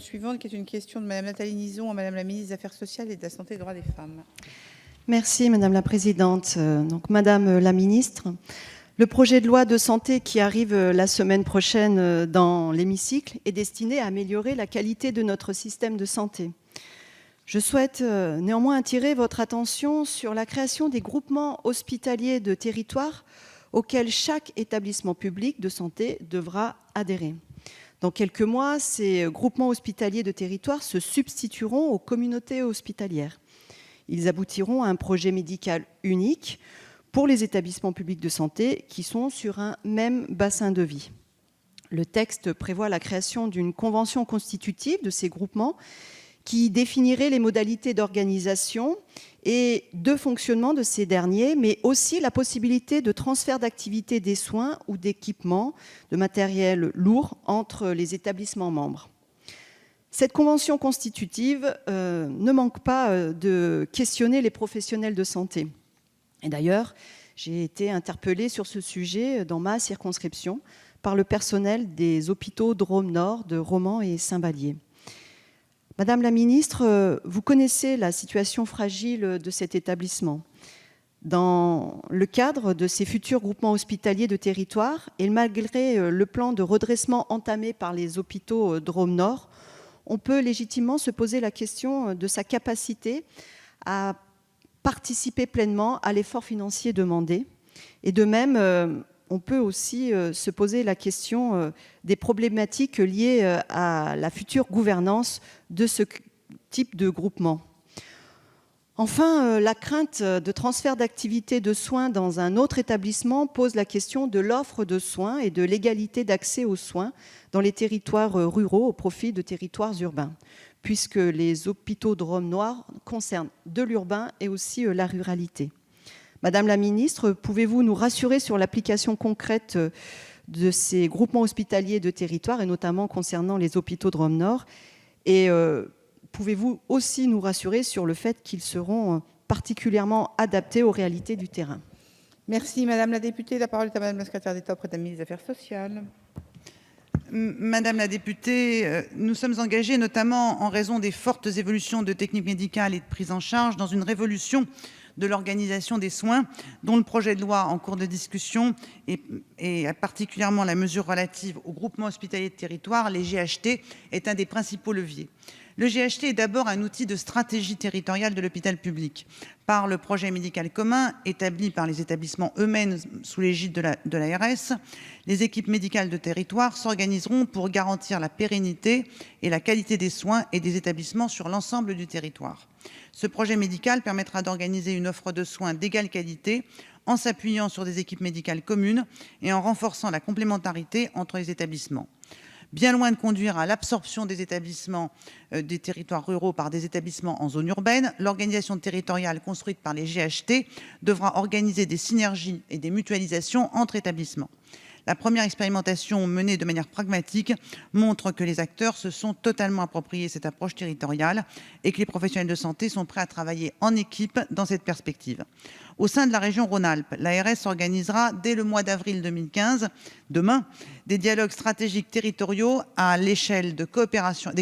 suivante, qui est une question de Mme Nathalie Nison à Mme la ministre des Affaires sociales et de la Santé et des droits des femmes. Merci Madame la Présidente. Donc, Madame la Ministre, le projet de loi de santé qui arrive la semaine prochaine dans l'hémicycle est destiné à améliorer la qualité de notre système de santé. Je souhaite néanmoins attirer votre attention sur la création des groupements hospitaliers de territoire auxquels chaque établissement public de santé devra adhérer. Dans quelques mois, ces groupements hospitaliers de territoire se substitueront aux communautés hospitalières. Ils aboutiront à un projet médical unique pour les établissements publics de santé qui sont sur un même bassin de vie. Le texte prévoit la création d'une convention constitutive de ces groupements qui définirait les modalités d'organisation et de fonctionnement de ces derniers, mais aussi la possibilité de transfert d'activité des soins ou d'équipements, de matériel lourd entre les établissements membres. Cette convention constitutive ne manque pas de questionner les professionnels de santé. Et d'ailleurs, j'ai été interpellée sur ce sujet dans ma circonscription par le personnel des hôpitaux Drôme Nord de Romans et Saint-Vallier. Madame la ministre, vous connaissez la situation fragile de cet établissement. Dans le cadre de ces futurs groupements hospitaliers de territoire, et malgré le plan de redressement entamé par les hôpitaux Drôme Nord, on peut légitimement se poser la question de sa capacité à participer pleinement à l'effort financier demandé. Et de même, on peut aussi se poser la question des problématiques liées à la future gouvernance de ce type de groupement. Enfin, la crainte de transfert d'activité de soins dans un autre établissement pose la question de l'offre de soins et de l'égalité d'accès aux soins dans les territoires ruraux au profit de territoires urbains, puisque les hôpitaux Drôme Nord concernent de l'urbain et aussi la ruralité. Madame la ministre, pouvez-vous nous rassurer sur l'application concrète de ces groupements hospitaliers de territoire, et notamment concernant les hôpitaux Drôme Nord, et pouvez-vous aussi nous rassurer sur le fait qu'ils seront particulièrement adaptés aux réalités du terrain? Merci Madame la députée. La parole est à Madame la secrétaire d'État auprès de la ministre des Affaires sociales. Madame la députée, nous sommes engagés, notamment en raison des fortes évolutions de techniques médicales et de prise en charge, dans une révolution de l'organisation des soins, dont le projet de loi en cours de discussion et particulièrement la mesure relative au groupement hospitalier de territoire, les GHT, est un des principaux leviers. Le GHT est d'abord un outil de stratégie territoriale de l'hôpital public. Par le projet médical commun établi par les établissements eux-mêmes sous l'égide de l'ARS, les équipes médicales de territoire s'organiseront pour garantir la pérennité et la qualité des soins et des établissements sur l'ensemble du territoire. Ce projet médical permettra d'organiser une offre de soins d'égale qualité en s'appuyant sur des équipes médicales communes et en renforçant la complémentarité entre les établissements. Bien loin de conduire à l'absorption des établissements des territoires ruraux par des établissements en zone urbaine, l'organisation territoriale construite par les GHT devra organiser des synergies et des mutualisations entre établissements. La première expérimentation menée de manière pragmatique montre que les acteurs se sont totalement approprié cette approche territoriale et que les professionnels de santé sont prêts à travailler en équipe dans cette perspective. Au sein de la région Rhône-Alpes, l'ARS organisera dès le mois d'avril 2015, demain, des dialogues stratégiques territoriaux à l'échelle des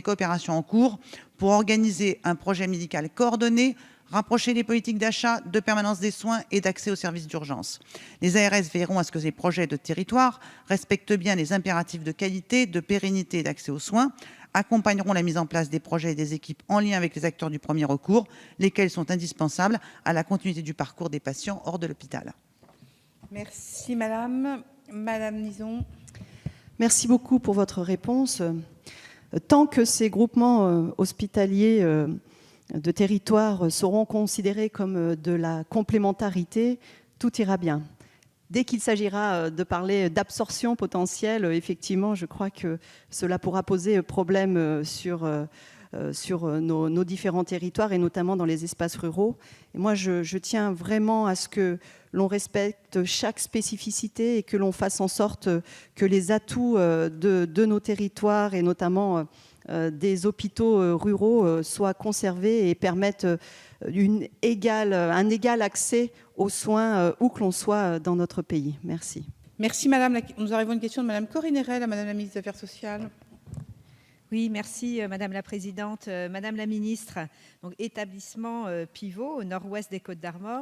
coopérations en cours pour organiser un projet médical coordonné, rapprocher les politiques d'achat, de permanence des soins et d'accès aux services d'urgence. Les ARS veilleront à ce que ces projets de territoire respectent bien les impératifs de qualité, de pérennité et d'accès aux soins, accompagneront la mise en place des projets et des équipes en lien avec les acteurs du premier recours, lesquels sont indispensables à la continuité du parcours des patients hors de l'hôpital. Merci Madame. Madame Nison. Merci beaucoup pour votre réponse. Tant que ces groupements hospitaliers de territoire seront considérés comme de la complémentarité, tout ira bien. Dès qu'il s'agira de parler d'absorption potentielle, effectivement, je crois que cela pourra poser problème sur nos différents territoires et notamment dans les espaces ruraux. Et moi, je tiens vraiment à ce que l'on respecte chaque spécificité et que l'on fasse en sorte que les atouts de nos territoires et notamment des hôpitaux ruraux soient conservés et permettent un égal accès aux soins où que l'on soit dans notre pays. Merci. Merci Madame. Nous arrivons à une question de Madame Corinne Erel à Madame la ministre des Affaires sociales. Oui, merci Madame la Présidente. Madame la Ministre, donc établissement pivot au nord-ouest des Côtes-d'Armor,